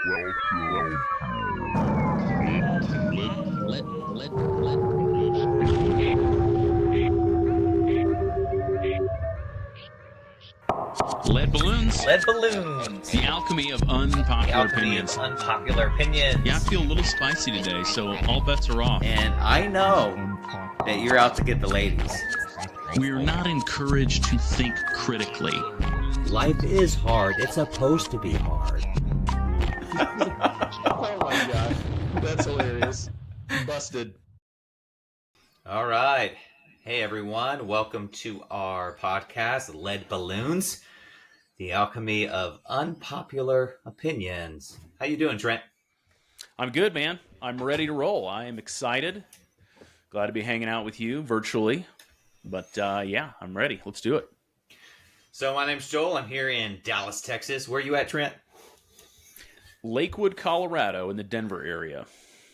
Welcome. Lead balloons. Lead balloons. The alchemy of The unpopular alchemy opinions. of unpopular opinions. Yeah, I feel a little spicy today, so all bets are off. And I know that you're out to get the ladies. We're not encouraged to think critically. Life is hard. It's supposed to be hard. Oh my god, that's hilarious. Busted. All right. Hey everyone, welcome to our podcast, Lead Balloons, the alchemy of unpopular opinions. How you doing, Trent? I'm good, man. I'm ready to roll. I am excited. Glad to be hanging out with you virtually. But yeah, I'm ready. Let's do it. So my name's Joel. I'm here in Dallas, Texas. Where you at, Trent? Lakewood, Colorado, in the Denver area.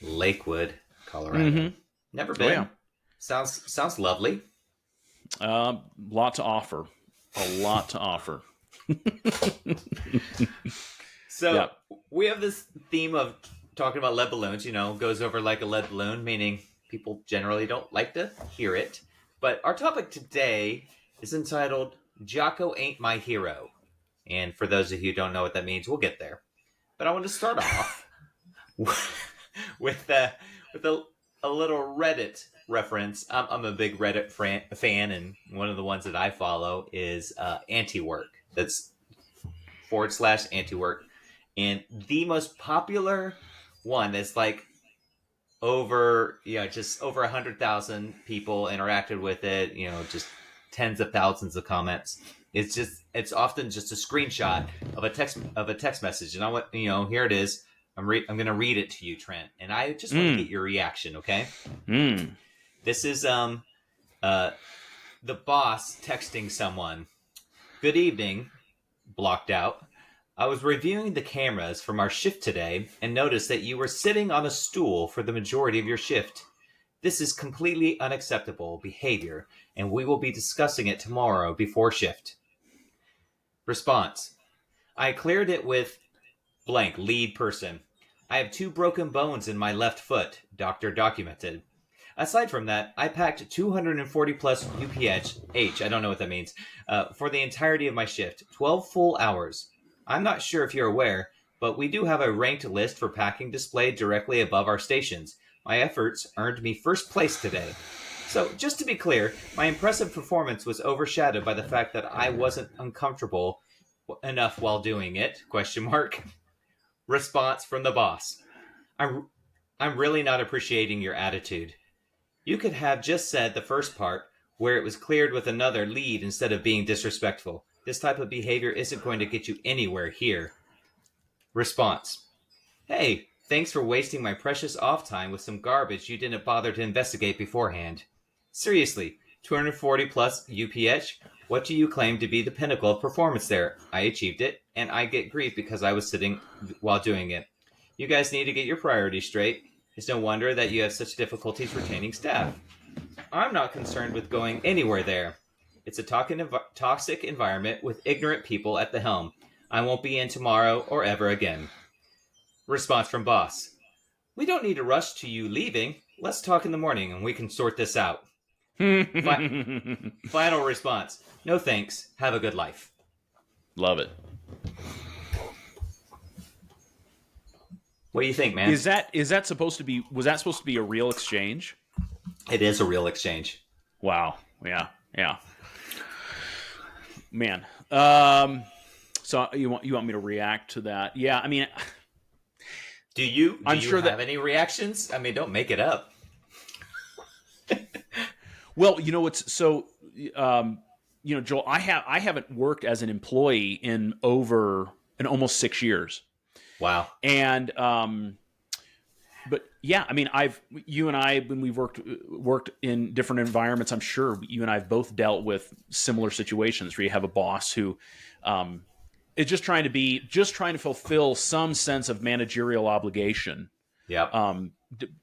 Lakewood, Colorado. Mm-hmm. Never been. Oh, yeah. Sounds lovely. Lot to offer. A lot to offer. So Yeah. we have this theme of talking about lead balloons, goes over like a lead balloon, meaning people generally don't like to hear it. But our topic today is entitled Jocko Ain't My Hero. And for those of you who don't know what that means, we'll get there. But I want to start off with a little Reddit reference. I'm a big Reddit fan, and one of the ones that I follow is anti-work. That's /anti-work. And the most popular one that's like just over 100,000 people interacted with it, just tens of thousands of comments. It's often just a screenshot of a text message. And I want, here it is. I'm going to read it to you, Trent. And I just want to get your reaction, okay? This is the boss texting someone. Good evening, blocked out. I was reviewing the cameras from our shift today and noticed that you were sitting on a stool for the majority of your shift. This is completely unacceptable behavior, and we will be discussing it tomorrow before shift. Response. I cleared it with blank lead person. I have 2 broken bones in my left foot, doctor documented. Aside from that, I packed 240 plus UPH, I don't know what that means, for the entirety of my shift, 12 full hours. I'm not sure if you're aware, but we do have a ranked list for packing displayed directly above our stations. My efforts earned me first place today. So, just to be clear, my impressive performance was overshadowed by the fact that I wasn't uncomfortable enough while doing it, ? Response from the boss. I'm really not appreciating your attitude. You could have just said the first part, where it was cleared with another lead instead of being disrespectful. This type of behavior isn't going to get you anywhere here. Response. Hey, thanks for wasting my precious off time with some garbage you didn't bother to investigate beforehand. Seriously, 240 plus UPH? What do you claim to be the pinnacle of performance there? I achieved it, and I get grief because I was sitting while doing it. You guys need to get your priorities straight. It's no wonder that you have such difficulties retaining staff. I'm not concerned with going anywhere there. It's a toxic environment with ignorant people at the helm. I won't be in tomorrow or ever again. Response from boss. We don't need to rush to you leaving. Let's talk in the morning and we can sort this out. Final response. No thanks. Have a good life. Love it. What do you think, man? Was that supposed to be a real exchange? It is a real exchange. Wow. Yeah. Man. So you want me to react to that? Yeah, I mean, Do you sure have any reactions? I mean, don't make it up. well, it's so Joel, I haven't worked as an employee in almost 6 years. Wow. And but yeah, I mean, you and I, when we've worked in different environments, I'm sure you and I have both dealt with similar situations where you have a boss who is just trying to fulfill some sense of managerial obligation. Yeah.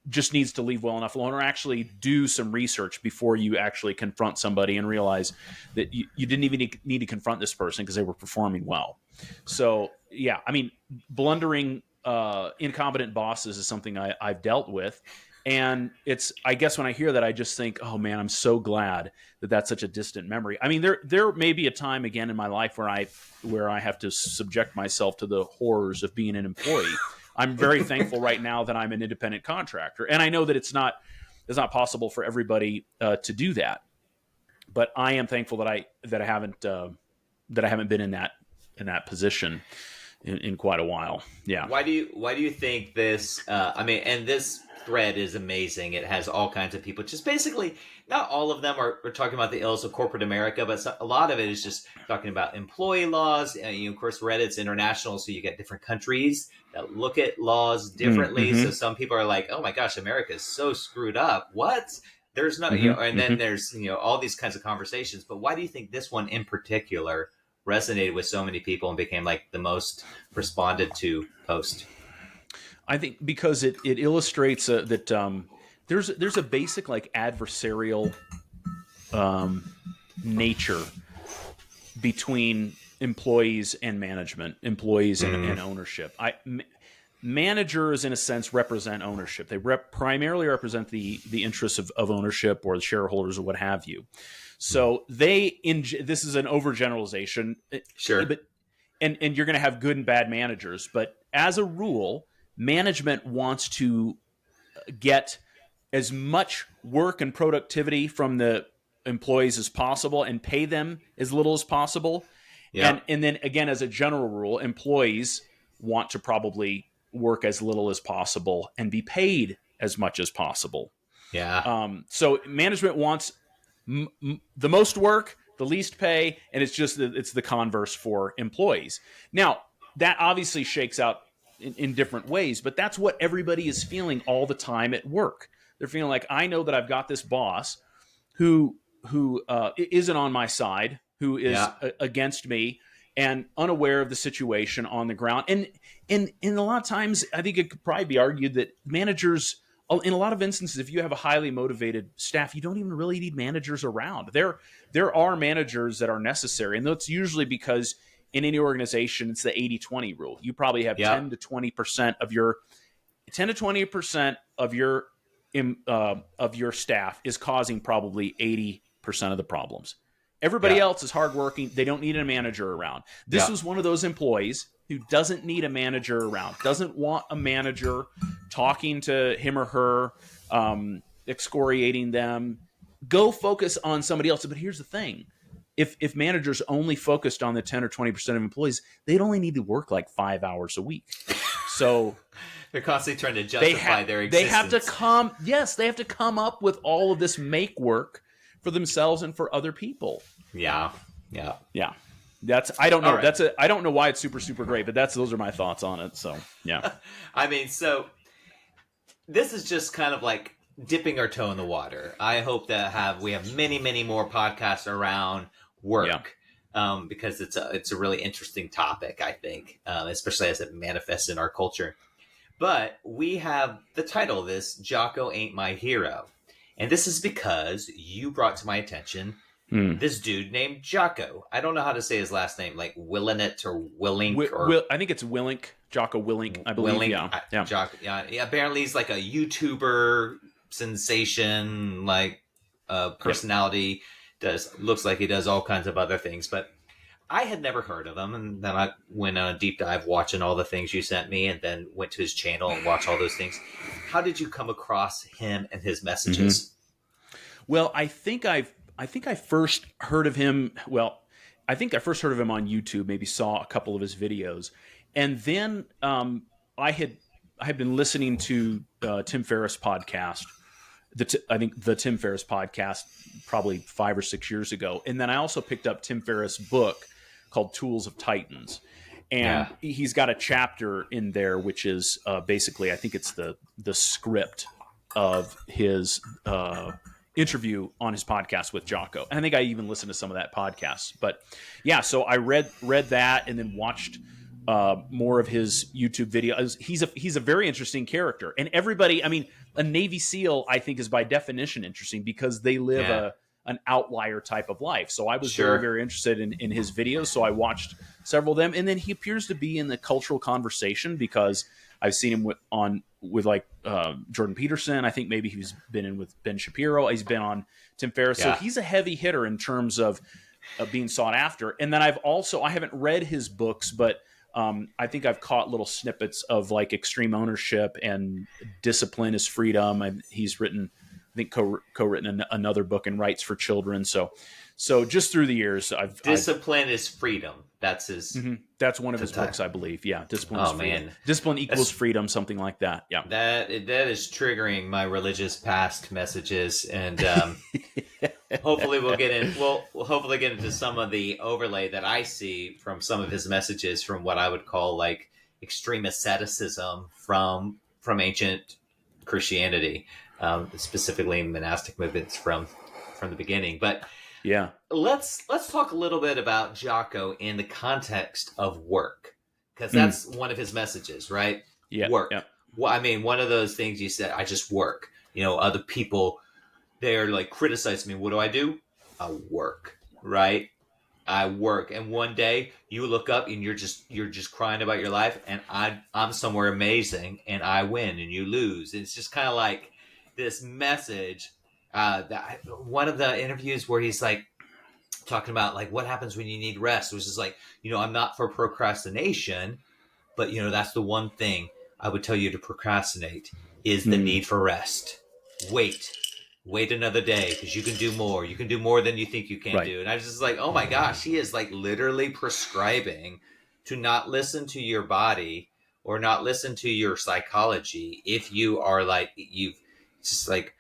Just needs to leave well enough alone, or actually do some research before you actually confront somebody and realize that you didn't even need to confront this person because they were performing well. So yeah, I mean, blundering incompetent bosses is something I've dealt with. And I guess when I hear that, I just think, oh man, I'm so glad that that's such a distant memory. I mean, there may be a time again in my life where I have to subject myself to the horrors of being an employee. I'm very thankful right now that I'm an independent contractor, and I know that it's not possible for everybody to do that. But I am thankful that I haven't been in that position in quite a while. Yeah. Why do you think this? I mean, and this thread is amazing. It has all kinds of people. Just basically, not all of them are talking about the ills of corporate America, but a lot of it is just talking about employee laws. And of course, Reddit's international, so you get different countries that look at laws differently. Mm-hmm. So some people are like, "Oh my gosh, America is so screwed up." What? There's no, and then there's all these kinds of conversations. But why do you think this one in particular resonated with so many people and became like the most responded to post? I think because it illustrates that there's a basic like adversarial nature between employees and management, employees and ownership. Managers, in a sense, represent ownership. They primarily represent the interests of ownership or the shareholders or what have you. So this is an overgeneralization, Sure, but and you're going to have good and bad managers, but as a rule, management wants to get as much work and productivity from the employees as possible and pay them as little as possible. yeah, And then again, as a general rule, employees want to probably work as little as possible and be paid as much as possible. yeah. So management wants the most work, the least pay, and it's the converse for employees. Now, that obviously shakes out in different ways, but that's what everybody is feeling all the time at work. They're feeling like, I know that I've got this boss who isn't on my side, who is against me, and unaware of the situation on the ground. And a lot of times, I think it could probably be argued that managers, in a lot of instances, if you have a highly motivated staff, you don't even really need managers around. There are managers that are necessary, and that's usually because in any organization, it's the 80-20 rule. You probably have 10 to 20% of your 10 to 20% of your staff is causing probably 80% of the problems. Everybody else is hardworking. They don't need a manager around. This was one of those employees who doesn't need a manager around, doesn't want a manager talking to him or her, excoriating them. Go focus on somebody else. But here's the thing. If managers only focused on the 10 or 20% of employees, they'd only need to work like 5 hours a week. So they're constantly trying to justify their existence. They have to come up with all of this make work for themselves and for other people. Yeah. I don't know. Right. I don't know why it's super, super great, but those are my thoughts on it. So yeah. I mean, so this is just kind of like dipping our toe in the water. I hope that we have many, many more podcasts around work, because it's a really interesting topic, I think, especially as it manifests in our culture. But we have the title of this, Jocko Ain't My Hero. And this is because you brought to my attention this dude named Jocko. I don't know how to say his last name, like Willinett or Willink. I think it's Willink, Jocko Willink, I believe. Willink, Yeah. Jocko, apparently he's like a YouTuber sensation, like personality. Looks like he does all kinds of other things, but I had never heard of him. And then I went on a deep dive watching all the things you sent me, and then went to his channel and watched all those things. How did you come across him and his messages? Well, I think I first heard of him. Well, I think I first heard of him on YouTube. Maybe saw a couple of his videos, and then I had been listening to Tim Ferriss podcast. I think the Tim Ferriss podcast probably 5 or 6 years ago, and then I also picked up Tim Ferriss' book called Tools of Titans. And he's got a chapter in there, which is basically, I think it's the script of his interview on his podcast with Jocko. And I think I even listened to some of that podcast. But yeah, so I read that and then watched more of his YouTube videos. He's a very interesting character. And everybody, I mean, a Navy SEAL, I think, is by definition interesting because they live a an outlier type of life. So I was Sure. very, very interested in his videos. So I watched several of them, and then he appears to be in the cultural conversation because I've seen him with like Jordan Peterson. I think maybe he's been in with Ben Shapiro. He's been on Tim Ferriss. Yeah. So he's a heavy hitter in terms of being sought after. And then I haven't read his books, but I think I've caught little snippets of like Extreme Ownership and Discipline is Freedom. And he's written, I think, co-written another book and writes for children. So just through the years, Discipline is Freedom. That's his. That's one of his books, I believe. Yeah, Discipline is Freedom. Man. Discipline equals freedom, something like that. Yeah, that is triggering my religious past messages, and hopefully we'll get in. We'll hopefully get into some of the overlay that I see from some of his messages from what I would call like extreme asceticism from ancient Christianity, specifically monastic movements from the beginning, but. Yeah. Let's talk a little bit about Jocko in the context of work, because that's one of his messages, right? Yeah. Work. Yeah. Well, I mean, one of those things you said, I just work. You know, other people, they're like criticizing me. What do? I work, right? I work. And one day you look up and you're just crying about your life, and I'm somewhere amazing and I win and you lose. And it's just kind of like this message. One of the interviews where he's like talking about like what happens when you need rest, which is like, you know, I'm not for procrastination, but you know, that's the one thing I would tell you to procrastinate is the need for rest. Wait another day because you can do more. You can do more than you think you can do. And I was just like, oh my gosh, he is like literally prescribing to not listen to your body or not listen to your psychology if you are like, you've just like,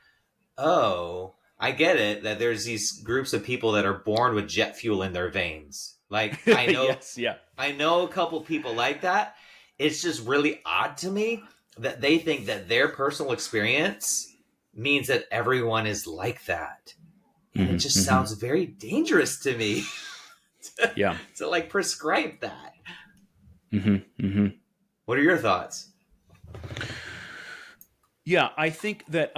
oh, I get it that there's these groups of people that are born with jet fuel in their veins. Like I know, Yes, yeah. I know a couple people like that. It's just really odd to me that they think that their personal experience means that everyone is like that. And it just sounds very dangerous to me. To like prescribe that. What are your thoughts? Yeah, I think that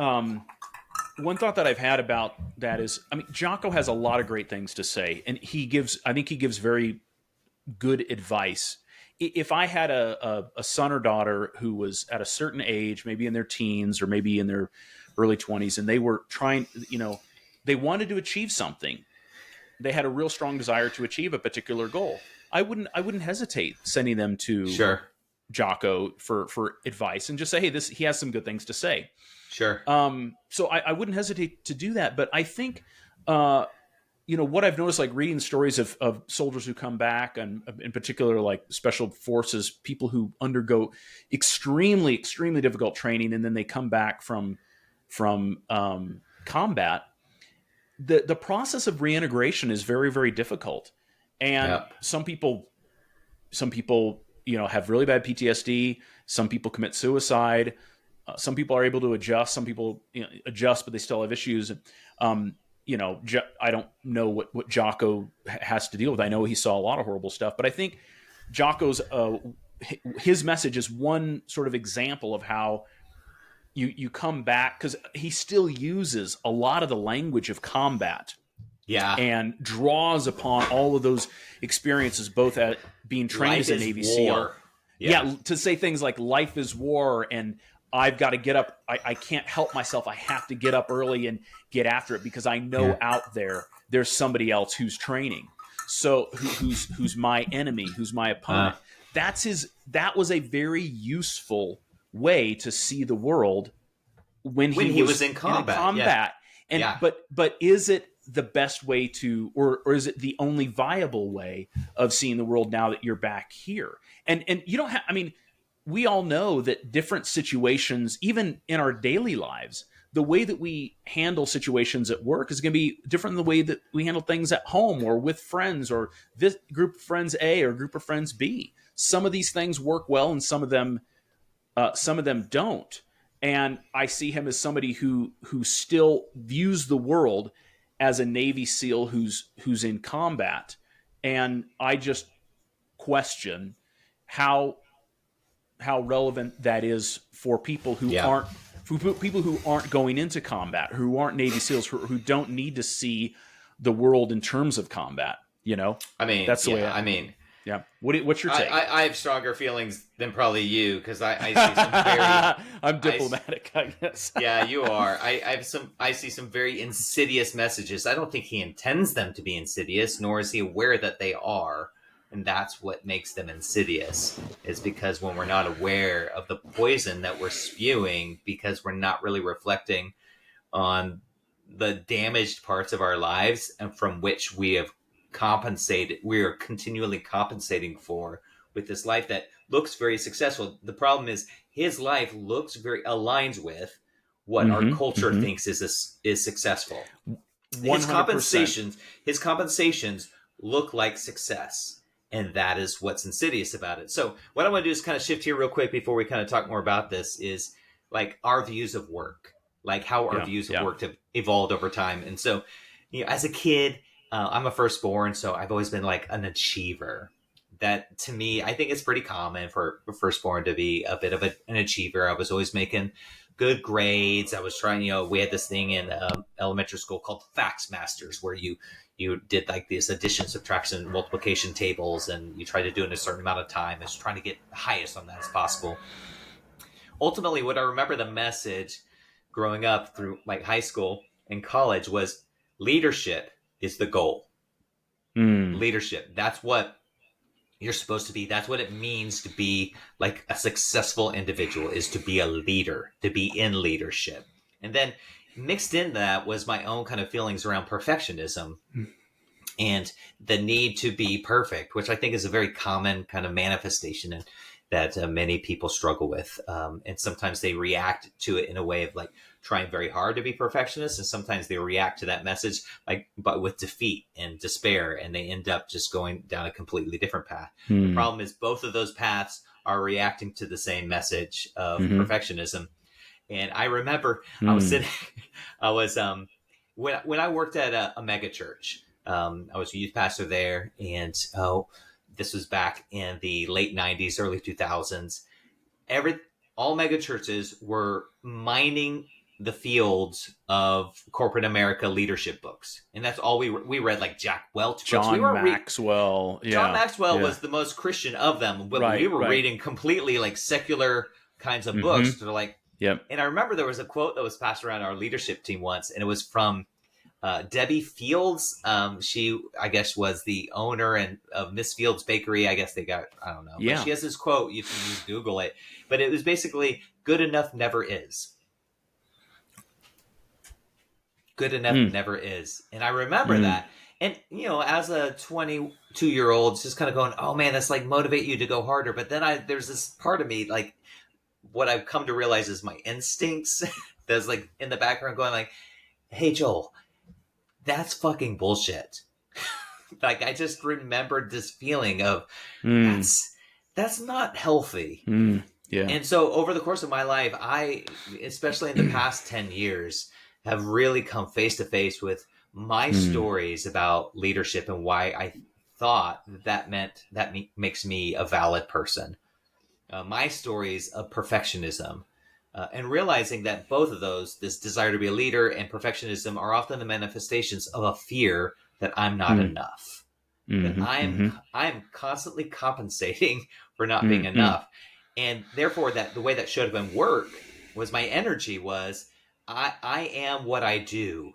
one thought that I've had about that is, I mean, Jocko has a lot of great things to say, and I think he gives very good advice. If I had a son or daughter who was at a certain age, maybe in their teens or maybe in their early 20s, and they were trying, you know, they wanted to achieve something, they had a real strong desire to achieve a particular goal, I wouldn't hesitate sending them to Jocko for advice and just say, hey, he has some good things to say. Sure. So I wouldn't hesitate to do that. But I think, you know, what I've noticed, like reading stories of soldiers who come back, and in particular, like special forces, people who undergo extremely, extremely difficult training, and then they come back from combat. The process of reintegration is very, very difficult. And some people, you know, have really bad PTSD. Some people commit suicide. Some people are able to adjust. Some people, you know, adjust, but they still have issues. You know, I don't know what Jocko has to deal with. I know he saw a lot of horrible stuff, but I think Jocko's his message is one sort of example of how you come back, because he still uses a lot of the language of combat. Yeah. And draws upon all of those experiences, both at being trained as a Navy SEAL. Yeah, to say things like life is war and I've got to get up. I can't help myself. I have to get up early and get after it because I know out there's somebody else who's training. So who's my enemy, who's my opponent. That was a very useful way to see the world when he was in combat. But is it the best way to, or is it the only viable way of seeing the world now that you're back here? And you don't have, I mean, we all know that different situations, even in our daily lives, the way that we handle situations at work is going to be different than the way that we handle things at home or with friends or this group of friends A or group of friends B. Some of these things work well and some of them don't. And I see him as somebody who still views the world as a Navy SEAL who's in combat. And I just question how relevant that is for people who aren't for people who aren't going into combat, who aren't Navy SEALs, who don't need to see the world in terms of combat. You know, I mean, that's the way. Yeah. What's your take? I have stronger feelings than probably you because I see some very. I'm diplomatic, I guess. Yeah, you are. I see some very insidious messages. I don't think he intends them to be insidious, nor is he aware that they are. And that's what makes them insidious, is because when we're not aware of the poison that we're spewing, because we're not really reflecting on the damaged parts of our lives and from which we are continually compensating for with this life that looks very successful. The problem is his life aligns with what our culture thinks is successful. 100%. His compensations look like success. And that is what's insidious about it. So what I want to do is kind of shift here real quick before we kind of talk more about this is like our views of work, like how our views of work have evolved over time. And so, as a kid, I'm a firstborn, so I've always been like an achiever. That to me, I think it's pretty common for a firstborn to be a bit of an achiever. I was always making good grades. I was trying, we had this thing in elementary school called Facts Masters where you did like these addition, subtraction, multiplication tables, and you try to do it in a certain amount of time. It's trying to get the highest on that as possible. Ultimately, what I remember the message growing up through like high school and college was leadership is the goal. Leadership. That's what you're supposed to be. That's what it means to be like a successful individual, is to be a leader, to be in leadership. And then mixed in that was my own kind of feelings around perfectionism and the need to be perfect, which I think is a very common kind of manifestation that many people struggle with. And sometimes they react to it in a way of like trying very hard to be perfectionists. And sometimes they react to that message, but with defeat and despair, and they end up just going down a completely different path. The problem is both of those paths are reacting to the same message of perfectionism. And I remember I was when I worked at a mega church, I was a youth pastor there, and this was back in the late 90s, early 2000s. All mega churches were mining the fields of corporate America leadership books, and that's all we read, like Jack Welch books. John Maxwell. John Maxwell was the most Christian of them, but we were reading completely like secular kinds of books. They're like. Yep. And I remember there was a quote that was passed around our leadership team once, and it was from Debbie Fields. She, I guess, was the owner of Miss Fields Bakery. I guess I don't know. Yeah. But she has this quote. You can just Google it. But it was basically, good enough never is. Good enough never is. And I remember that. And, as a 22-year-old, just kind of going, oh, man, that's like motivate you to go harder. But then there's this part of me, like, what I've come to realize is my instincts that's like in the background going like, hey, Joel, that's fucking bullshit. Like, I just remembered this feeling of that's not healthy. Yeah. And so over the course of my life, I, especially in the past 10 years, have really come face to face with my stories about leadership and why I thought that makes me a valid person. My stories of perfectionism, and realizing that both of those, this desire to be a leader and perfectionism, are often the manifestations of a fear that I'm not enough. That I'm constantly compensating for not being enough. And therefore, that the way that showed up in work was my energy was, I am what I do,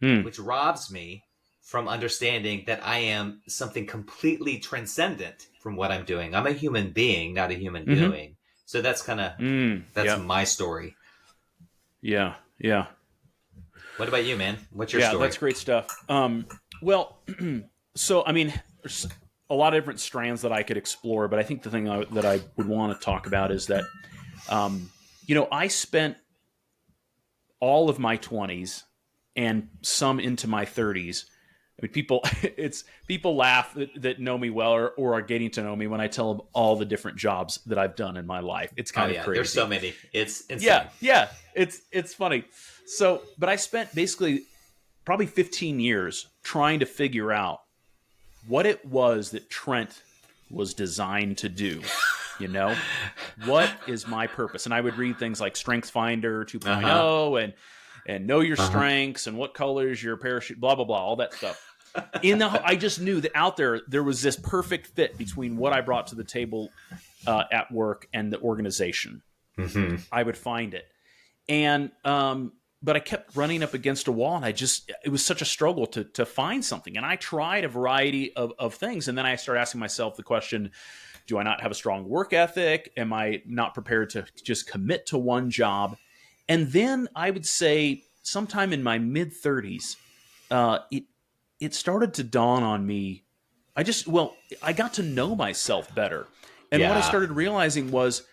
which robs me from understanding that I am something completely transcendent from what I'm doing. I'm a human being, not a human doing. So that's kind of, my story. Yeah. Yeah. What about you, man? What's your story? Yeah, that's great stuff. Well, so, I mean, there's a lot of different strands that I could explore, but I think the thing that I would want to talk about is that, I spent all of my 20s and some into my 30s. I mean, people laugh that know me well or are getting to know me when I tell them all the different jobs that I've done in my life. It's kind of crazy. There's so many. It's insane. Yeah. It's funny. So, but I spent basically probably 15 years trying to figure out what it was that Trent was designed to do, what is my purpose? And I would read things like Strength Finder 2.0 and know your strengths and what color is your parachute, blah, blah, blah, all that stuff. I just knew that out there was this perfect fit between what I brought to the table at work and the organization. I would find it. And, but I kept running up against a wall, and it was such a struggle to find something. And I tried a variety of things. And then I started asking myself the question, do I not have a strong work ethic? Am I not prepared to just commit to one job? And then I would say sometime in my mid 30s, it started to dawn on me. I got to know myself better. And what I started realizing was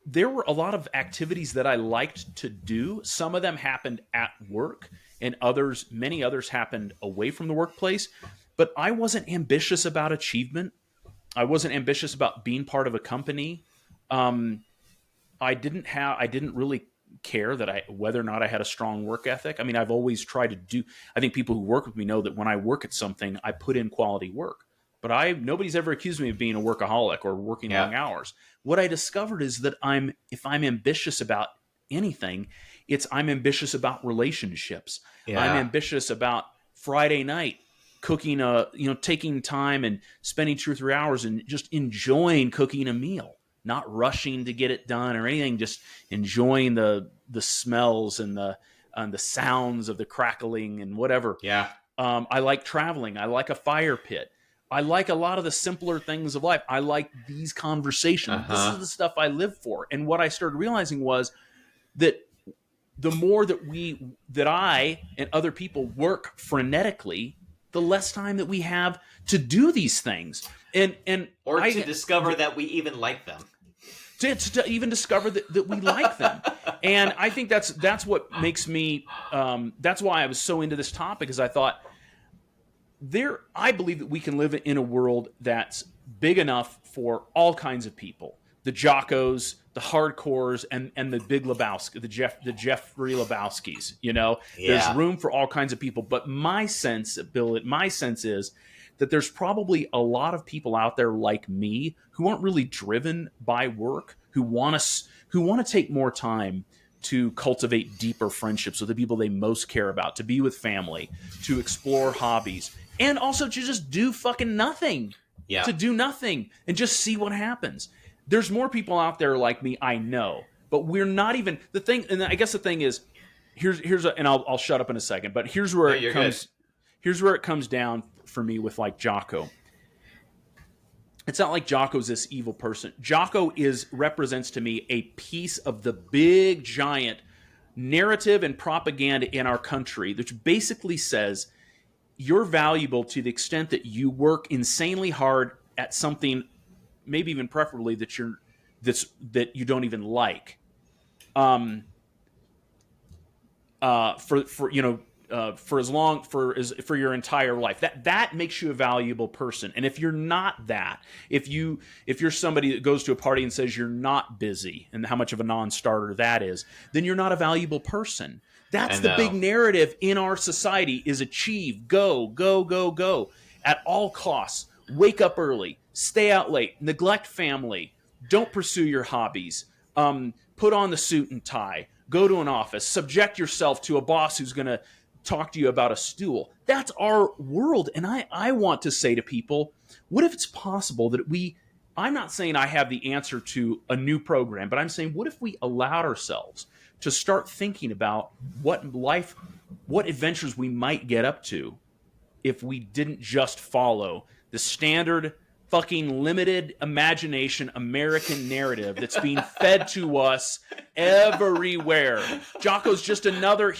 there were a lot of activities that I liked to do. Some of them happened at work, and many others happened away from the workplace. But I wasn't ambitious about achievement. I wasn't ambitious about being part of a company. I didn't really care whether or not I had a strong work ethic. I mean, I've always tried to do. I think people who work with me know that when I work at something, I put in quality work. But nobody's ever accused me of being a workaholic or working long hours. What I discovered is that if I'm ambitious about anything, I'm ambitious about relationships. Yeah. I'm ambitious about Friday night cooking taking time and spending 2 or 3 hours and just enjoying cooking a meal, not rushing to get it done or anything, just enjoying the smells and the sounds of the crackling and whatever. Yeah. I like traveling. I like a fire pit. I like a lot of the simpler things of life. I like these conversations. This is the stuff I live for. And what I started realizing was that the more that I and other people work frenetically, the less time that we have to do these things. And to discover that we even like them. To even discover that we like them. And I think that's what makes me, that's why I was so into this topic, is I thought, I believe that we can live in a world that's big enough for all kinds of people. The Jockos, the hardcores, and the big Lebowski, the Jeffrey Lebowskis. There's room for all kinds of people. But my sense is that there's probably a lot of people out there like me who aren't really driven by work, who want to take more time to cultivate deeper friendships with the people they most care about, to be with family, to explore hobbies, and also to just do fucking nothing. Yeah. To do nothing and just see what happens. There's more people out there like me, I know, but we're not even the thing. And I guess the thing is, and I'll shut up in a second, but here's where here's where it comes down for me with like Jocko. It's not like Jocko's this evil person. Jocko represents to me a piece of the big giant narrative and propaganda in our country, which basically says you're valuable to the extent that you work insanely hard at something, maybe even preferably that you don't even like. For your entire life, that makes you a valuable person. And if you're not that, if you're somebody that goes to a party and says you're not busy and how much of a non-starter that is, then you're not a valuable person. That's the big narrative in our society: is achieve, go, go, go, go at all costs. Wake up early, stay out late, neglect family, don't pursue your hobbies, put on the suit and tie, go to an office, subject yourself to a boss who's going to talk to you about a stool. That's our world. And I want to say to people, what if it's possible that I'm not saying I have the answer to a new program, but I'm saying, what if we allowed ourselves to start thinking about what adventures we might get up to if we didn't just follow the standard fucking limited imagination American narrative that's being fed to us everywhere. Jocko's just another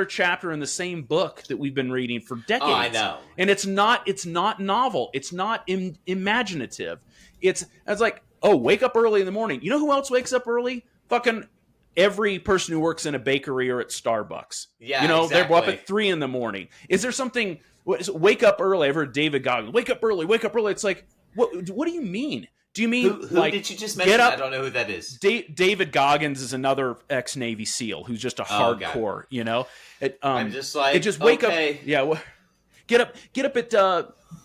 chapter in the same book that we've been reading for decades. Oh, I know. And it's not novel. It's not imaginative. It's like, oh, wake up early in the morning. You know who else wakes up early? Fucking every person who works in a bakery or at Starbucks. Yeah, exactly. They're up at 3 a.m. Is there something? Wake up early. I've heard David Goggins. Wake up early. Wake up early. It's like, what do you mean? Do you mean who like, did you just mention? I don't know who that is. David Goggins is another ex-Navy SEAL who's just a hardcore. I'm just like, wake up. Yeah, get up at.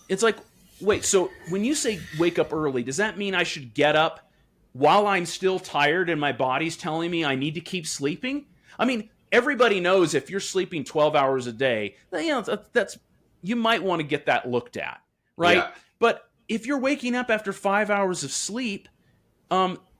It's like, wait. So when you say wake up early, does that mean I should get up while I'm still tired and my body's telling me I need to keep sleeping. I mean, everybody knows if you're sleeping 12 hours a day, that's you might want to get that looked at, right? Yeah. But if you're waking up after 5 hours of sleep,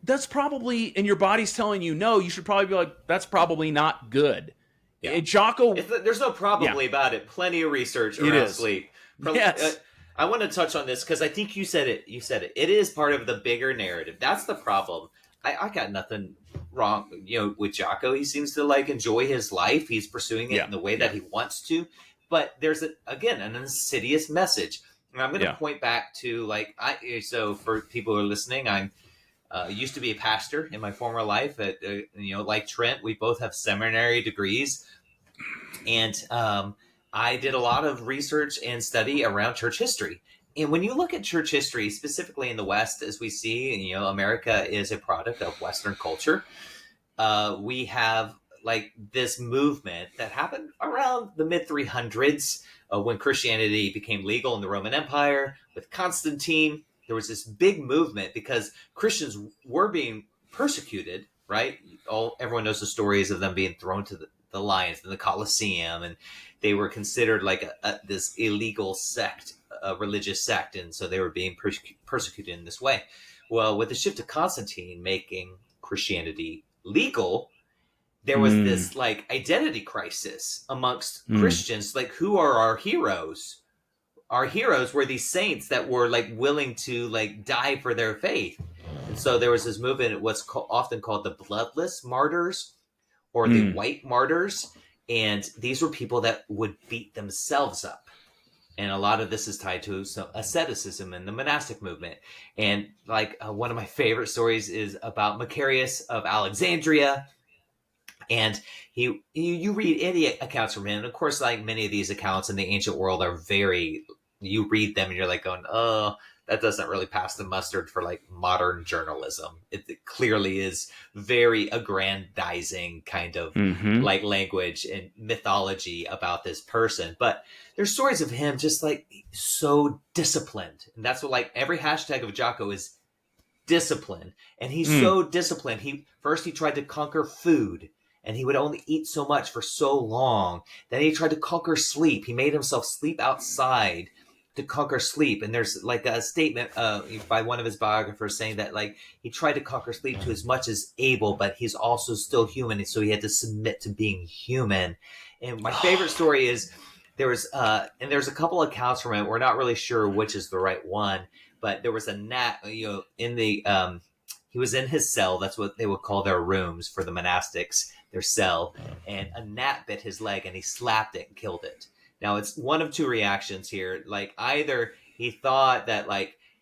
that's probably, and your body's telling you no, you should probably be like, that's probably not good. Yeah. Jocko, There's no probably about it. Plenty of research It around is. sleep. Yes. I want to touch on this because I think you said it. It is part of the bigger narrative. That's the problem. I got nothing wrong, with Jocko. He seems to enjoy his life. He's pursuing it in the way that he wants to. But there's an insidious message. And I'm going to point back to so for people who are listening, I'm used to be a pastor in my former life. Like Trent, we both have seminary degrees, and I did a lot of research and study around church history. And when you look at church history, specifically in the West, as we see, America is a product of Western culture. We have this movement that happened around the mid 300s when Christianity became legal in the Roman Empire with Constantine. There was this big movement because Christians were being persecuted, right? Everyone knows the stories of them being thrown to the lions in the Colosseum, and they were considered this illegal sect, a religious sect, and so they were being persecuted in this way. Well, with the shift of Constantine making Christianity legal, there was this identity crisis amongst Christians. Who are our heroes? Our heroes were these saints that were willing to die for their faith. And so there was this movement, what's often called the bloodless martyrs or the white martyrs. And these were people that would beat themselves up. And a lot of this is tied to some asceticism and the monastic movement. And one of my favorite stories is about Macarius of Alexandria. And you read any accounts from him. And of course, many of these accounts in the ancient world are you read them and you're going, oh, that doesn't really pass the mustard for modern journalism. It clearly is very aggrandizing kind of language and mythology about this person. But there's stories of him just so disciplined. And that's what every hashtag of Jocko is discipline. And he's so disciplined. He tried to conquer food. And he would only eat so much for so long. Then he tried to conquer sleep. He made himself sleep outside to conquer sleep. And there's a statement by one of his biographers saying that he tried to conquer sleep to as much as able, but he's also still human. And so he had to submit to being human. And my favorite story is there's a couple accounts from it. We're not really sure which is the right one, but there was a gnat, in the, he was in his cell. That's what they would call their rooms for the monastics, their cell. And a gnat bit his leg and he slapped it and killed it. Now it's one of two reactions here. Either he thought that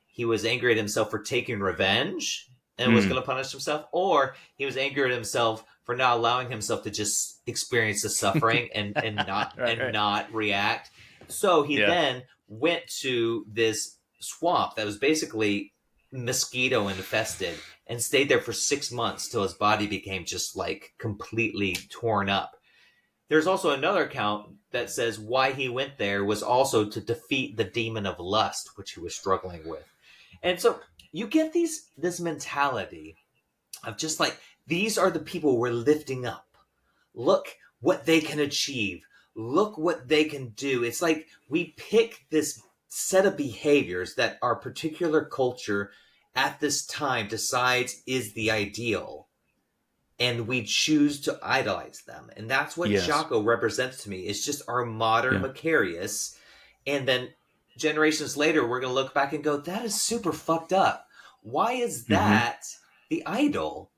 he was angry at himself for taking revenge and was going to punish himself, or he was angry at himself for not allowing himself to just experience the suffering and not not react. So he then went to this swamp that was basically mosquito infested and stayed there for 6 months till his body became just completely torn up. There's also another account that says why he went there was also to defeat the demon of lust, which he was struggling with. And so you get this mentality of just these are the people we're lifting up. Look what they can achieve. Look what they can do. It's we pick this set of behaviors that our particular culture at this time decides is the ideal. And we choose to idolize them. And that's what Jocko represents to me. It's just our modern Macarius. And then generations later, we're going to look back and go, that is super fucked up. Why is that the idol?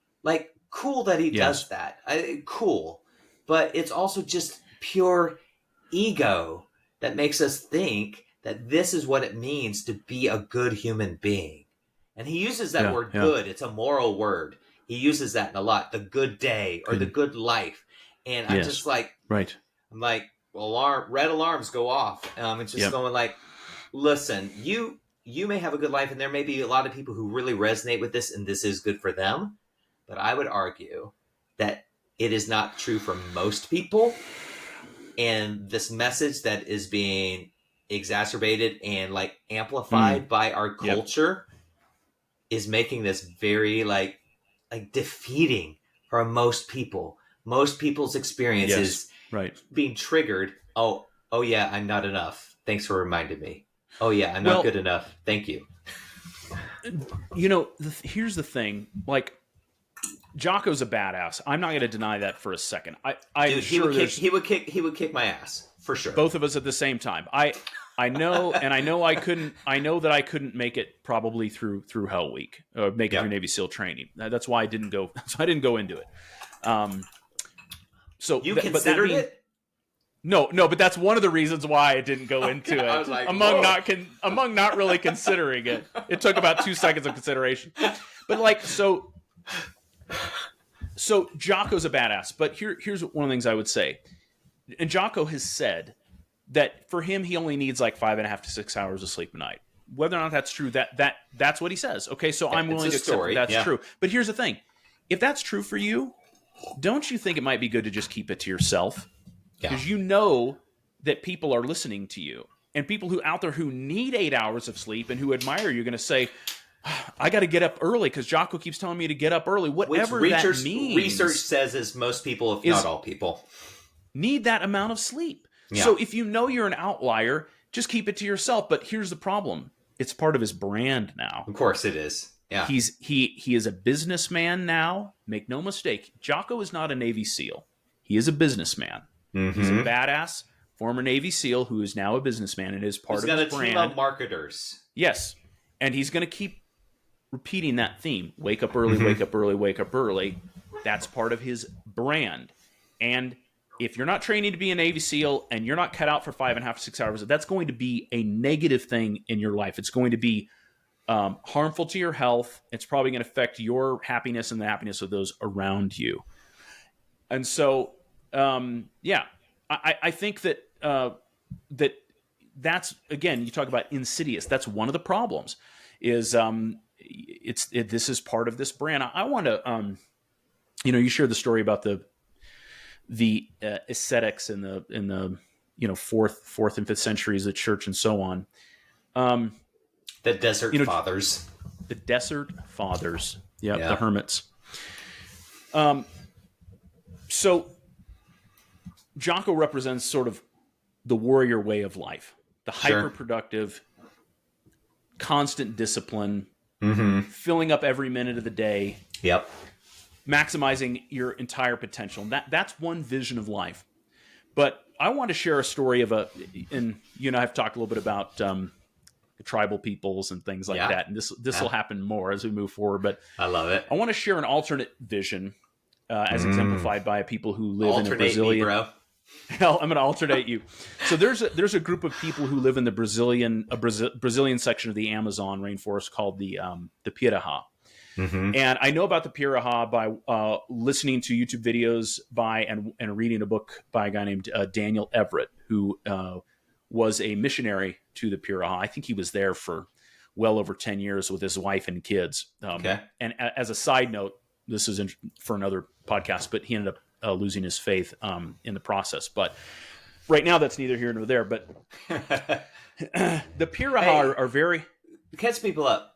Cool that he does that. Cool. But it's also just pure ego that makes us think that this is what it means to be a good human being. And he uses that word good. It's a moral word. He uses that in a lot. The good day or the good life. And I'm just right. I'm red alarms go off. It's just going listen, you may have a good life and there may be a lot of people who really resonate with this and this is good for them. But I would argue that it is not true for most people. And this message that is being exacerbated and amplified by our culture is making this very like defeating for most people. Most people's experience Yes, is right. being triggered. Oh yeah, I'm not enough. Thanks for reminding me. Oh yeah, I'm not Well, good enough. Thank you. here's the thing. Like, Jocko's a badass. I'm not going to deny that for a second. I'm Dude, sure he would kick my ass for sure. both of us at the same time. I know, and I know I couldn't. I know that I couldn't make it probably through Hell Week, make it through Navy SEAL training. That's why I didn't go. So I didn't go into it. So you considered it? No, but that's one of the reasons why I didn't go into it. I was like, among not really considering it. It took about 2 seconds of consideration. But like so Jocko's a badass. But here's one of the things I would say. And Jocko has said that for him he only needs like 5.5 to 6 hours of sleep a night. Whether or not that's true, that's what he says. Okay, so I'm willing to accept that that's true. But here's the thing: if that's true for you, don't you think it might be good to just keep it to yourself? Because you know that people are listening to you, and people who out there who need 8 hours of sleep and who admire you are going to say, I got to get up early because Jocko keeps telling me to get up early. Whatever that means. Research says is most people, if not all people, need that amount of sleep. Yeah. So if you know you're an outlier, just keep it to yourself. But here's the problem. It's part of his brand now. Of course it is. Yeah. He is a businessman now. Make no mistake. Jocko is not a Navy SEAL. He is a businessman. Mm-hmm. He's a badass former Navy SEAL who is now a businessman and is part of his brand. He's got a team of marketers. Yes. And he's going to keep repeating that theme. Wake up early, wake up early, wake up early. That's part of his brand. And if you're not training to be a Navy SEAL and you're not cut out for 5.5 to 6 hours, that's going to be a negative thing in your life. It's going to be harmful to your health. It's probably going to affect your happiness and the happiness of those around you. And so, I think that that's, again, you talk about insidious. That's one of the problems is this is part of this brand. I want to, you shared the story about the ascetics in the fourth and fifth centuries of the church and so on. The desert fathers. The desert fathers. Yeah, the hermits. So Jocko represents sort of the warrior way of life, the hyper-productive, constant discipline, filling up every minute of the day. Yep. Maximizing your entire potential. That's one vision of life. But I want to share a story of and you and I have talked a little bit about tribal peoples and things like that. And this will happen more as we move forward. But I love it. I want to share an alternate vision as exemplified by people who live in a Brazilian. Me, bro. Hell, I'm going to alternate you. So there's a group of people who live in the Brazilian section of the Amazon rainforest called the Piraha. And I know about the Piraha by listening to YouTube videos and reading a book by a guy named Daniel Everett, who was a missionary to the Piraha. I think he was there for well over 10 years with his wife and kids. And as a side note, this is for another podcast, but he ended up losing his faith in the process. But right now, that's neither here nor there. But the Piraha are very... Catch people up.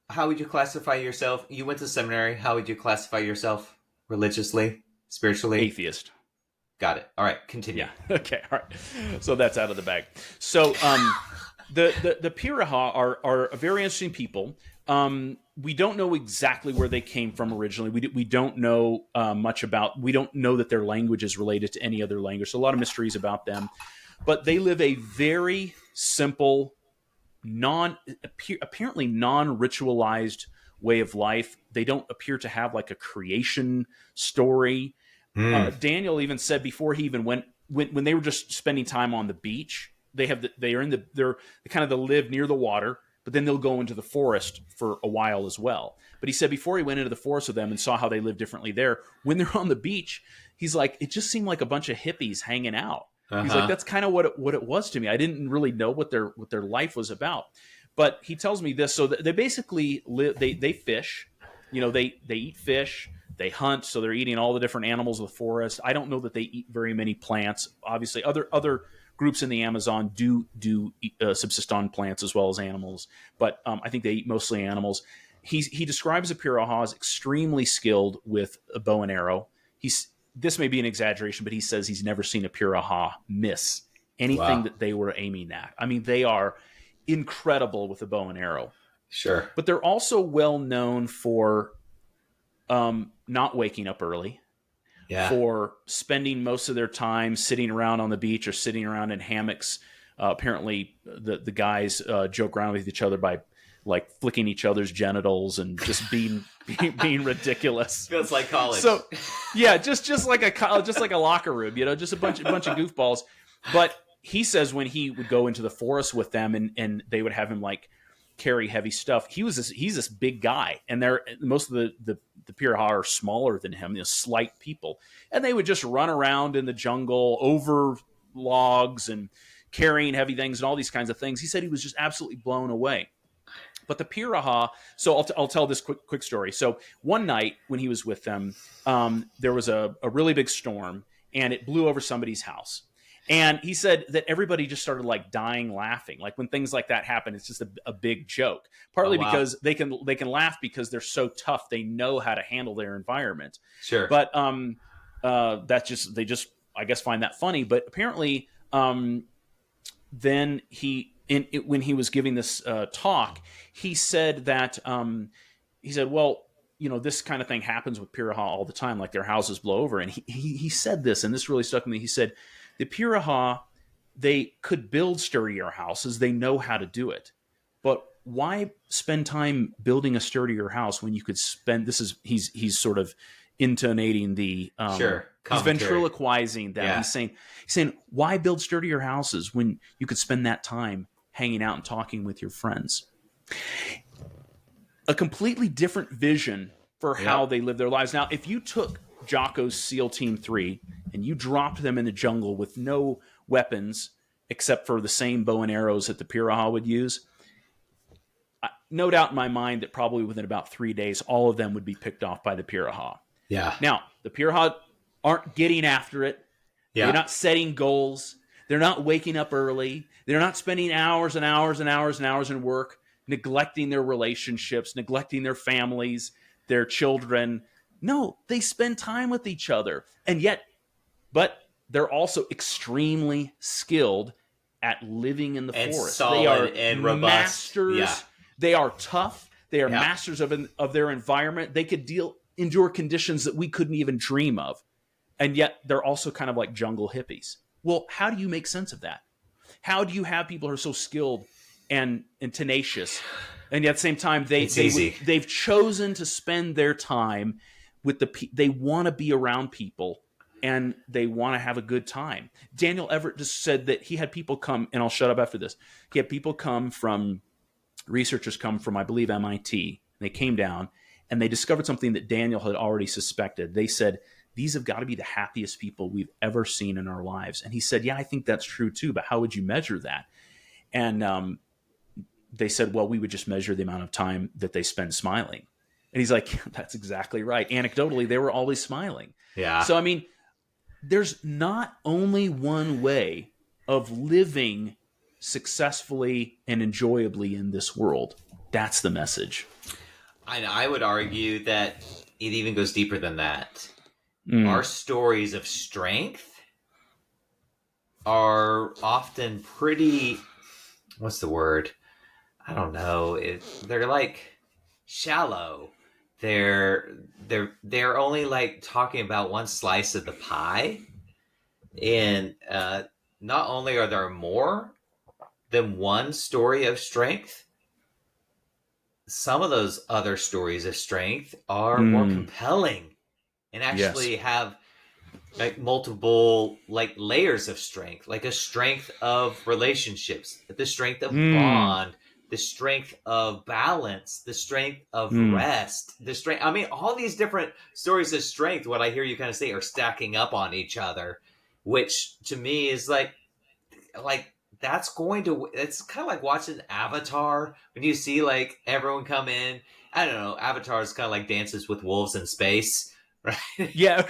How would you classify yourself? You went to seminary. How would you classify yourself religiously, spiritually? Atheist. Got it. All right, continue. Yeah. Okay. All right. So that's out of the bag. So the Piraha are a very interesting people. We don't know exactly where they came from originally. We don't know much about. We don't know that their language is related to any other language. So a lot of mysteries about them. But they live a very simple, apparently non-ritualized way of life. They don't appear to have like a creation story. Daniel even said before he even went when they were just spending time on the beach, they're kind of live near the water, but then they'll go into the forest for a while as well. But he said before he went into the forest with them and saw how they live differently there, when they're on the beach, he's like, it just seemed like a bunch of hippies hanging out. He's like, that's kind of what it was to me. I didn't really know what their life was about. But he tells me this. So they basically live. They fish. They eat fish. They hunt. So they're eating all the different animals of the forest. I don't know that they eat very many plants. Obviously, other groups in the Amazon do subsist on plants as well as animals, but I think they eat mostly animals. He describes a Piraha as extremely skilled with a bow and arrow. This may be an exaggeration, but he says he's never seen a Piraha miss anything that they were aiming at. I mean, they are incredible with a bow and arrow. Sure. But they're also well known for not waking up early, for spending most of their time sitting around on the beach or sitting around in hammocks. Apparently, the guys joke around with each other by like flicking each other's genitals and just being ridiculous. Feels like college. So, yeah, just like a locker room, just a bunch of goofballs. But he says when he would go into the forest with them and they would have him like carry heavy stuff, he's this big guy, and most of the Piraha are smaller than him, slight people, and they would just run around in the jungle over logs and carrying heavy things and all these kinds of things. He said he was just absolutely blown away. But the Piraha, so I'll tell this quick story. So one night when he was with them, there was a really big storm, and it blew over somebody's house. And he said that everybody just started like dying laughing. Like when things like that happen, it's just a big joke. Partly because they can laugh because they're so tough. They know how to handle their environment. Sure. But they just I guess find that funny. But apparently, then when he was giving this talk, he said that well, this kind of thing happens with Piraha all the time. Like their houses blow over, and he said this, and this really stuck with me. He said, the Piraha, they could build sturdier houses. They know how to do it. But why spend time building a sturdier house when you could spend... He's sort of intonating the... Sure. He's ventriloquizing that. Yeah. He's saying, why build sturdier houses when you could spend that time hanging out and talking with your friends? A completely different vision for how they live their lives. Now, if you took Jocko's SEAL Team 3 and you dropped them in the jungle with no weapons except for the same bow and arrows that the Piraha would use, no doubt in my mind that probably within about 3 days, all of them would be picked off by the Piraha. Yeah. Now, the Piraha aren't getting after it. Yeah. They're not setting goals. They're not waking up early. They're not spending hours and hours and hours and hours in work, neglecting their relationships, neglecting their families, their children. No, they spend time with each other. But they're also extremely skilled at living in the forest. Solid, they are and robust. Masters. Yeah. They are tough. They are masters of their environment. They could endure conditions that we couldn't even dream of. And yet they're also kind of like jungle hippies. Well, how do you make sense of that? How do you have people who are so skilled and tenacious, and yet at the same time they've chosen to spend their time with they want to be around people and they want to have a good time. Daniel Everett just said that he had people come, and I'll shut up after this. He had people researchers come from, I believe, MIT. They came down and they discovered something that Daniel had already suspected. They said, these have got to be the happiest people we've ever seen in our lives. And he said, yeah, I think that's true too, but how would you measure that? And they said, well, we would just measure the amount of time that they spend smiling. And he's like, that's exactly right. Anecdotally, they were always smiling. Yeah. So, I mean, there's not only one way of living successfully and enjoyably in this world. That's the message. I would argue that it even goes deeper than that. Our stories of strength are often pretty, what's the word? I don't know. They're like shallow. They're only like talking about one slice of the pie. And not only are there more than one story of strength, some of those other stories of strength are more compelling and actually have like multiple like layers of strength, like a strength of relationships, the strength of bond, the strength of balance, the strength of rest, the strength. I mean, all these different stories of strength, what I hear you kind of say, are stacking up on each other, which to me is like it's kind of like watching Avatar when you see like everyone come in. I don't know. Avatar is kind of like Dances with Wolves in space, right? Yeah.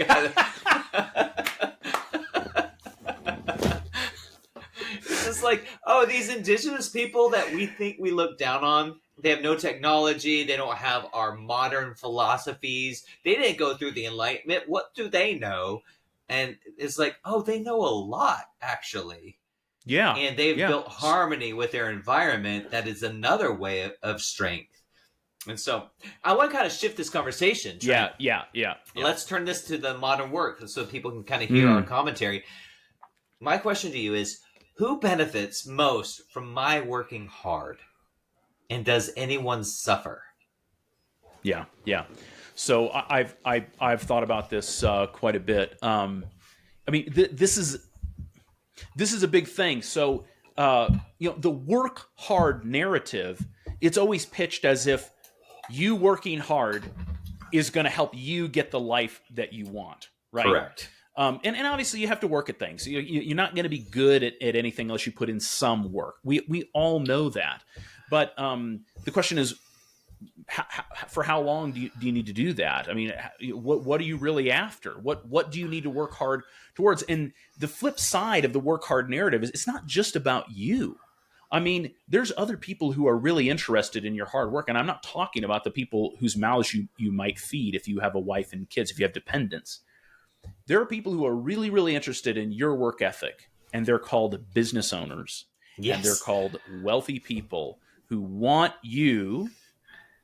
just like, oh, these indigenous people that we think we look down on, they have no technology. They don't have our modern philosophies. They didn't go through the Enlightenment. What do they know? And it's like, oh, they know a lot, actually. Yeah. And they've built harmony with their environment. That is another way of strength. And so I want to kind of shift this conversation. Trent. Yeah. Let's turn this to the modern work so people can kind of hear our commentary. My question to you is, who benefits most from my working hard? And does anyone suffer? Yeah. So I've thought about this quite a bit. I mean, this is a big thing. So the work hard narrative, it's always pitched as if you working hard is going to help you get the life that you want, right? Correct. And obviously you have to work at things. You're not going to be good at anything unless you put in some work. We all know that. But the question is, for how long do you need to do that? I mean, what are you really after? What do you need to work hard towards? And the flip side of the work hard narrative is it's not just about you. I mean, there's other people who are really interested in your hard work. And I'm not talking about the people whose mouths you might feed if you have a wife and kids, if you have dependents. There are people who are really, really interested in your work ethic, and they're called business owners. Yes. And they're called wealthy people who want you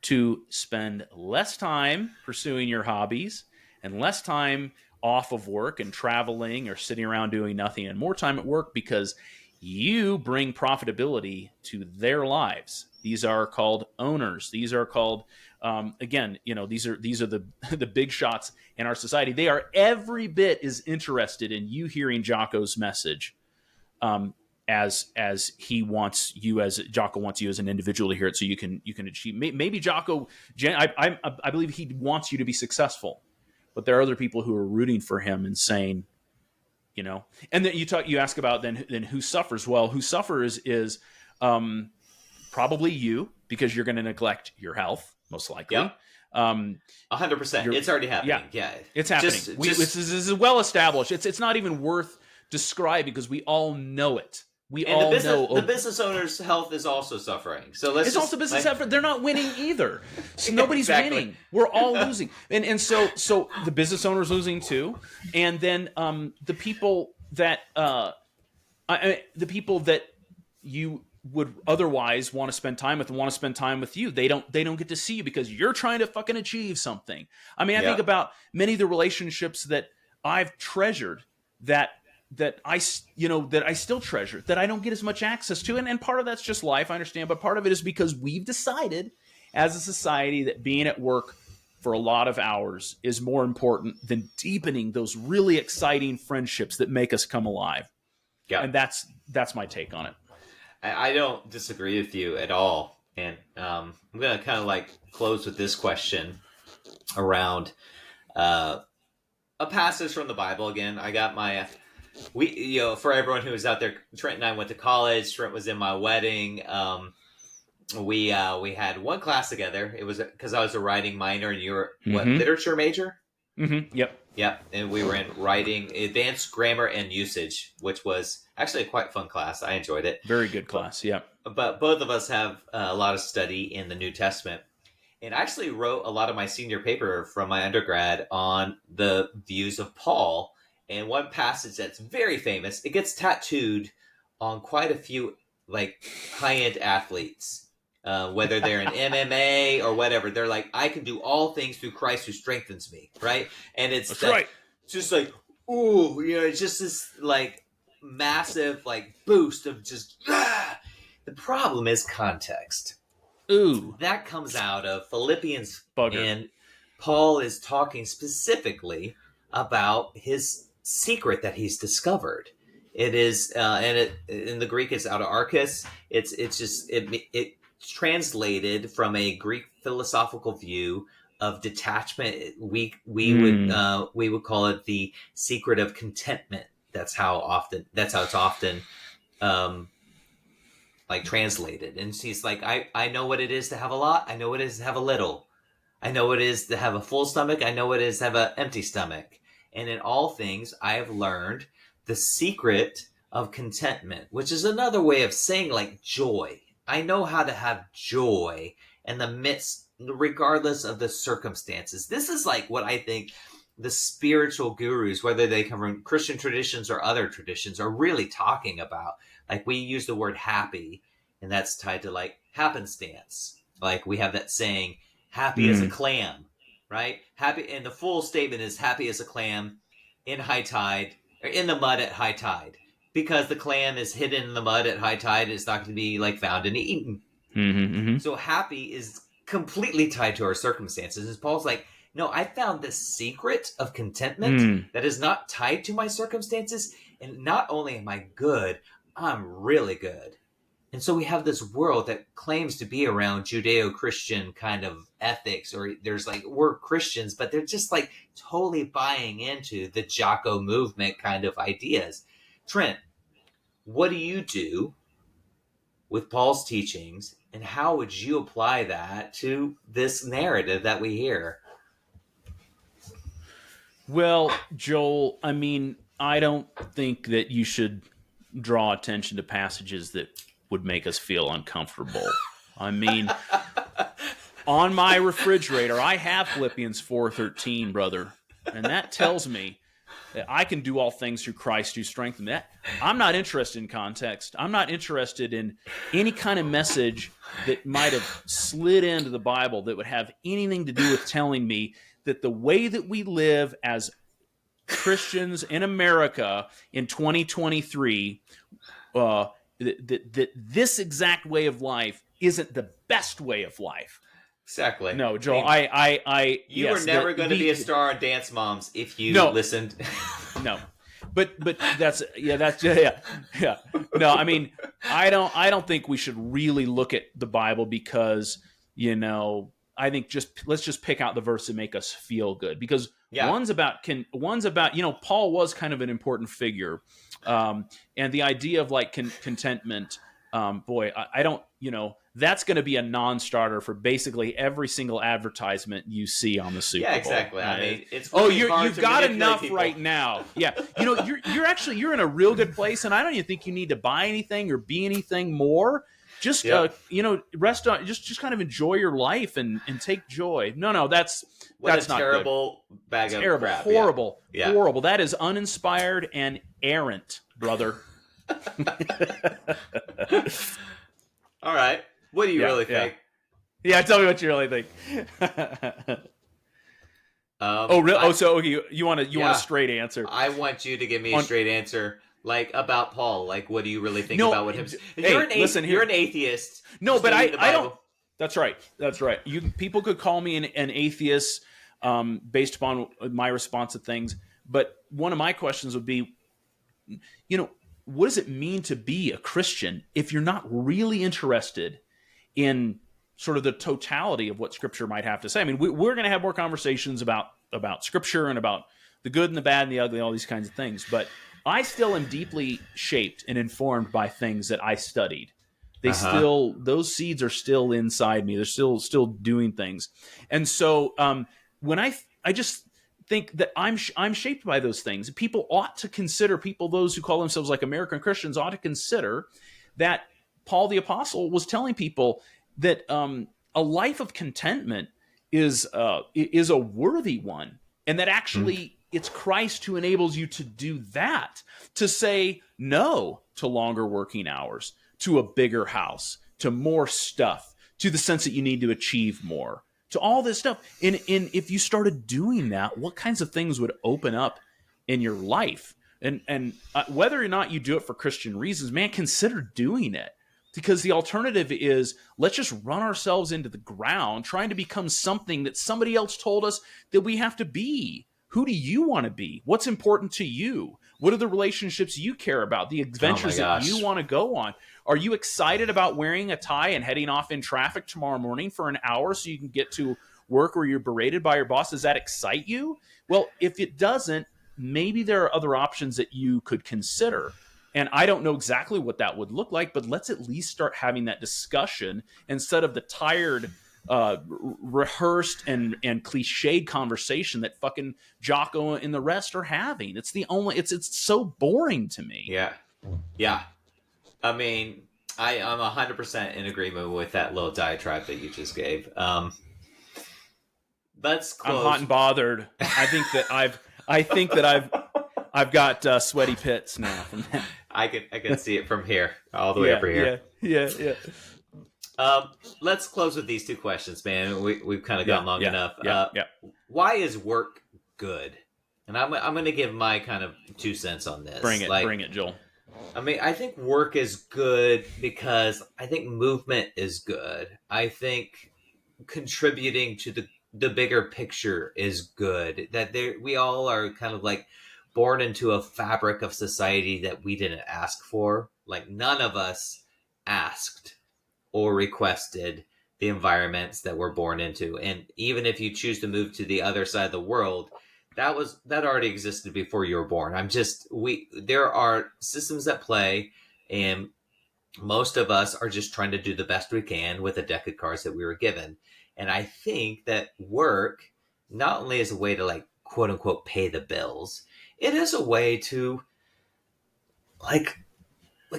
to spend less time pursuing your hobbies and less time off of work and traveling or sitting around doing nothing, and more time at work because you bring profitability to their lives. These are called owners. These are called, again, these are the big shots in our society. They are every bit as interested in you hearing Jocko's message as Jocko wants you as an individual to hear it, so you can achieve. Maybe Jocko, I believe he wants you to be successful, but there are other people who are rooting for him and saying, and then you ask about then who suffers. Well, who suffers is probably you, because you're going to neglect your health most likely. Yep. 100%. It's already happening. Yeah, it's happening. This is well established. It's not even worth describing because we all know it. The business owner's health is also suffering. So it's also business effort. They're not winning either. So nobody's winning. We're all losing. And so the business owner's losing too. And then the people that you would otherwise want to spend time with and want to spend time with you, they don't get to see you because you're trying to fucking achieve something. I mean, I think about many of the relationships that I've treasured that I still treasure, that I don't get as much access to. And part of that's just life, I understand. But part of it is because we've decided as a society that being at work for a lot of hours is more important than deepening those really exciting friendships that make us come alive. Yeah. And that's my take on it. I don't disagree with you at all. And I'm going to kind of close with this question around a passage from the Bible. Again, I got my... for everyone who was out there, Trent and I went to college. Trent was in my wedding. We had one class together. It was because I was a writing minor and you were literature major? Mm-hmm. Yep. And we were in writing, advanced grammar and usage, which was actually a quite fun class. I enjoyed it. Very good class. Yeah. But both of us have a lot of study in the New Testament. And I actually wrote a lot of my senior paper from my undergrad on the views of Paul. And one passage that's very famous, it gets tattooed on quite a few high-end athletes, whether they're in MMA or whatever. They're like, I can do all things through Christ who strengthens me, right? And it's right. Just ooh, it's just this massive boost of just The problem is context. Ooh, that comes out of Philippians, Bugger. And Paul is talking specifically about his secret that he's discovered. It is, in the Greek, it's autarkis. It's translated from a Greek philosophical view of detachment. We would call it the secret of contentment. That's how it's often translated. And he's like, I know what it is to have a lot. I know what it is to have a little. I know what it is to have a full stomach. I know what it is to have an empty stomach. And in all things, I have learned the secret of contentment, which is another way of saying like joy. I know how to have joy in the midst, regardless of the circumstances. This is like what I think the spiritual gurus, whether they come from Christian traditions or other traditions, are really talking about. Like we use the word happy, and that's tied to like happenstance. Like we have that saying, happy as a clam, right? Happy, and the full statement is happy as a clam in high tide, or in the mud at high tide. Because the clam is hidden in the mud at high tide, it's not going to be like found and eaten. So happy is completely tied to our circumstances. And Paul's like, no, I found this secret of contentment that is not tied to my circumstances. And not only am I good, I'm really good. And so we have this world that claims to be around Judeo-Christian kind of ethics, or there's like, we're Christians, but they're just like totally buying into the Jocko movement kind of ideas. Trent, what do you do with Paul's teachings, and how would you apply that to this narrative that we hear? Well, Joel, I mean, I don't think that you should draw attention to passages that would make us feel uncomfortable. I mean, on my refrigerator, I have Philippians 4:13, brother, and that tells me that I can do all things through Christ who strengthens me. I'm not interested in context. I'm not interested in any kind of message that might have slid into the Bible that would have anything to do with telling me that the way that we live as Christians in America in 2023, that this exact way of life isn't the best way of life. Exactly. No, Joel, I you yes, were never going to be a star on Dance Moms if you listened. No, but that's. No, I mean, I don't think we should really look at the Bible because, I think let's just pick out the verse that make us feel good, because one's about Paul was kind of an important figure, and the idea of like contentment. I don't, that's going to be a non-starter for basically every single advertisement you see on the Super Bowl. Yeah, exactly. I mean, it's really you've got enough people right now. Yeah, you're in a real good place, and I don't even think you need to buy anything or be anything more. Just rest on, just kind of enjoy your life and take joy. No, that's not terrible good. Bag of terrible, crap. horrible, horrible. That is uninspired and errant, brother. All right. What do you really think? Yeah, tell me what you really think. Really? So okay, you want a straight answer? I want you to give me a straight answer, like about Paul. Like, what do you really think about what him? You're an atheist. No, but I don't. That's right. People could call me an atheist based upon my response to things. But one of my questions would be, what does it mean to be a Christian if you're not really interested in sort of the totality of what Scripture might have to say? I mean, we're going to have more conversations about Scripture and about the good and the bad and the ugly, all these kinds of things. But I still am deeply shaped and informed by things that I studied. Those seeds are still inside me. They're still doing things. And so when I just think that I'm shaped by those things. People ought to consider, those who call themselves like American Christians ought to consider that Paul the Apostle was telling people that a life of contentment is a worthy one, and that actually it's Christ who enables you to do that, to say no to longer working hours, to a bigger house, to more stuff, to the sense that you need to achieve more, to all this stuff. And if you started doing that, what kinds of things would open up in your life? And whether or not you do it for Christian reasons, man, consider doing it. Because the alternative is, let's just run ourselves into the ground trying to become something that somebody else told us that we have to be. Who do you want to be? What's important to you? What are the relationships you care about? The adventures that you want to go on? Are you excited about wearing a tie and heading off in traffic tomorrow morning for an hour so you can get to work where you're berated by your boss? Does that excite you? Well, if it doesn't, maybe there are other options that you could consider. And I don't know exactly what that would look like, but let's at least start having that discussion instead of the tired, rehearsed and cliched conversation that fucking Jocko and the rest are having. It's so boring to me. Yeah. Yeah. I mean, I'm 100% in agreement with that little diatribe that you just gave. Let's I'm hot close. and bothered. I think that I've got sweaty pits now from that. I can see it from here, all the way Yeah, over here. yeah, yeah, yeah, Um, let's close with these two questions, man. We've kind of yeah, gone long yeah, enough. yeah, yeah. Why is work good? And I'm going to give my kind of 2 cents on this. Bring it, Joel. I mean, I think work is good because I think movement is good. I think contributing to the bigger picture is good. That we all are kind of like born into a fabric of society that we didn't ask for. Like none of us asked or requested the environments that we're born into. And even if you choose to move to the other side of the world, that already existed before you were born. There are systems at play, and most of us are just trying to do the best we can with a deck of cards that we were given. And I think that work not only is a way to like quote unquote pay the bills, it is a way to like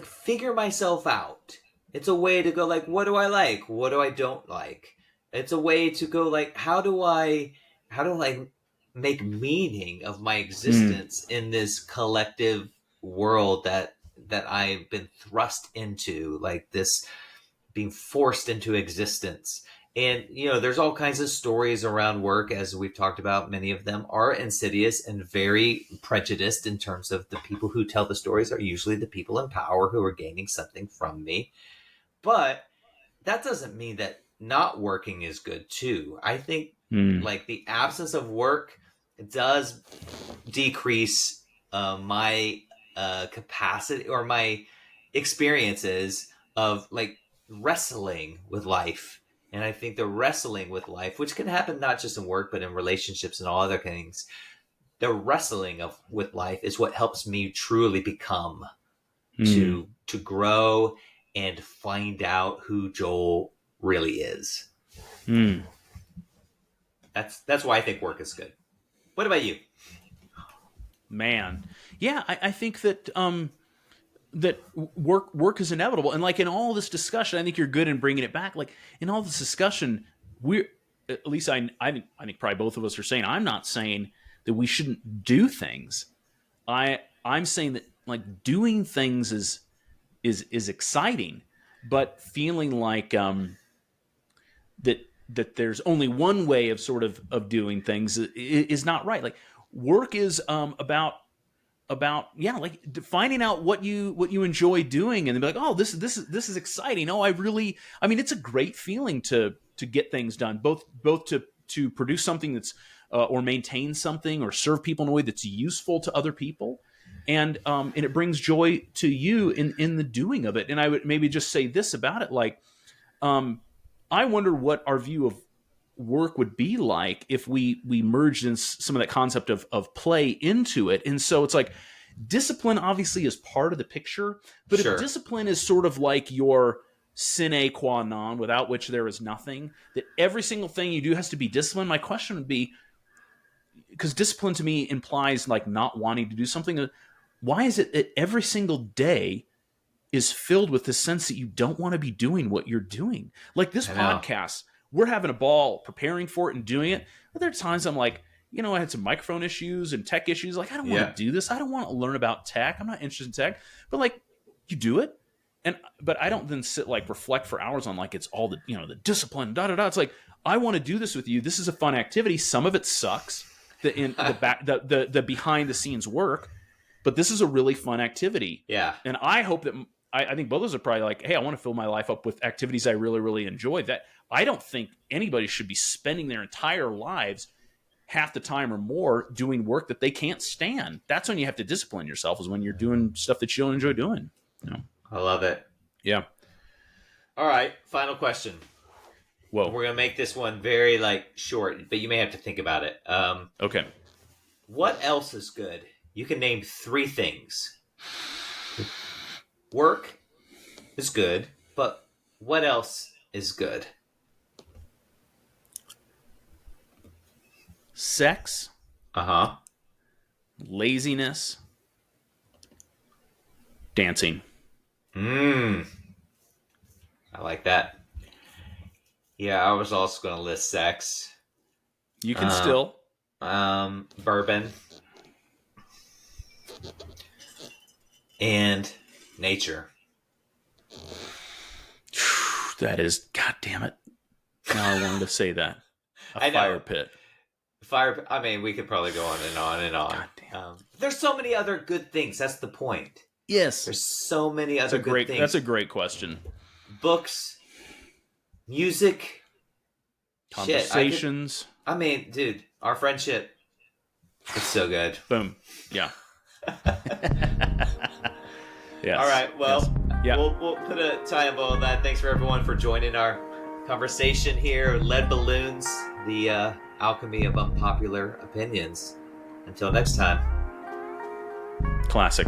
figure myself out. It's a way to go like, what do I like? What do I don't like? It's a way to go like, how do I make meaning of my Mm. existence in this collective world that I've been thrust into, like this being forced into existence. And, there's all kinds of stories around work, as we've talked about. Many of them are insidious and very prejudiced in terms of the people who tell the stories are usually the people in power who are gaining something from me. But that doesn't mean that not working is good too. I think Mm. like the absence of work does decrease my capacity or my experiences of like wrestling with life. And I think the wrestling with life, which can happen not just in work, but in relationships and all other things, the wrestling of with life is what helps me truly become, Mm. to grow and find out who Joel really is. Mm. That's why I think work is good. What about you? Man, yeah, I think that that work is inevitable, and like in all this discussion, I think you're good in bringing it back. Like in all this discussion, we're at least I think probably both of us are saying I'm not saying that we shouldn't do things. I'm saying that like doing things is exciting, but feeling like that there's only one way of sort of doing things is not right. Like work is about yeah, like finding out what you enjoy doing, and then be like, oh, this is exciting. Oh, I mean, it's a great feeling to get things done, both to produce something that's or maintain something or serve people in a way that's useful to other people, and it brings joy to you in the doing of it. And I would maybe just say this about it, like um, I wonder what our view of work would be like if we merged in some of that concept of play into it. And so it's like discipline obviously is part of the picture, but if Sure. discipline is sort of like your sine qua non, without which there is nothing, that every single thing you do has to be disciplined, my question would be, because discipline to me implies like not wanting to do something, why is it that every single day is filled with this sense that you don't want to be doing what you're doing? Like this I know. podcast, we're having a ball preparing for it and doing it. But there are times I'm like, I had some microphone issues and tech issues. Like, I don't want Yeah. to do this. I don't want to learn about tech. I'm not interested in tech. But like, you do it. But I don't then sit like reflect for hours on like it's all the discipline, da da da. It's like, I want to do this with you. This is a fun activity. Some of it sucks. The behind the scenes work, but this is a really fun activity. Yeah. And I hope that I think both of us are probably like, hey, I want to fill my life up with activities I really, really enjoy. That I don't think anybody should be spending their entire lives half the time or more doing work that they can't stand. That's when you have to discipline yourself, is when you're doing stuff that you don't enjoy doing. I love it. Yeah. All right, final question. Whoa. We're gonna make this one very like short, but you may have to think about it. Okay. What else is good? You can name 3 things. Work is good, but what else is good? Sex, Uh huh. laziness, dancing. I like that. Yeah, I was also going to list sex. You can still. Bourbon. And nature. That is, God damn it. Now I wanted to say that. I know. Fire pit. I mean, we could probably go on and on and on. God damn. There's so many other good things. That's the point. Yes. There's so many other good things. That's a great question. Books, music, conversations. I mean, dude, our friendship, it's so good. Boom. Yeah. Yes. All right. Well, yes. Yeah. we'll put a tie and bow on that. Thanks for everyone for joining our conversation here. Lead Balloons, the alchemy of unpopular opinions. Until next time. Classic.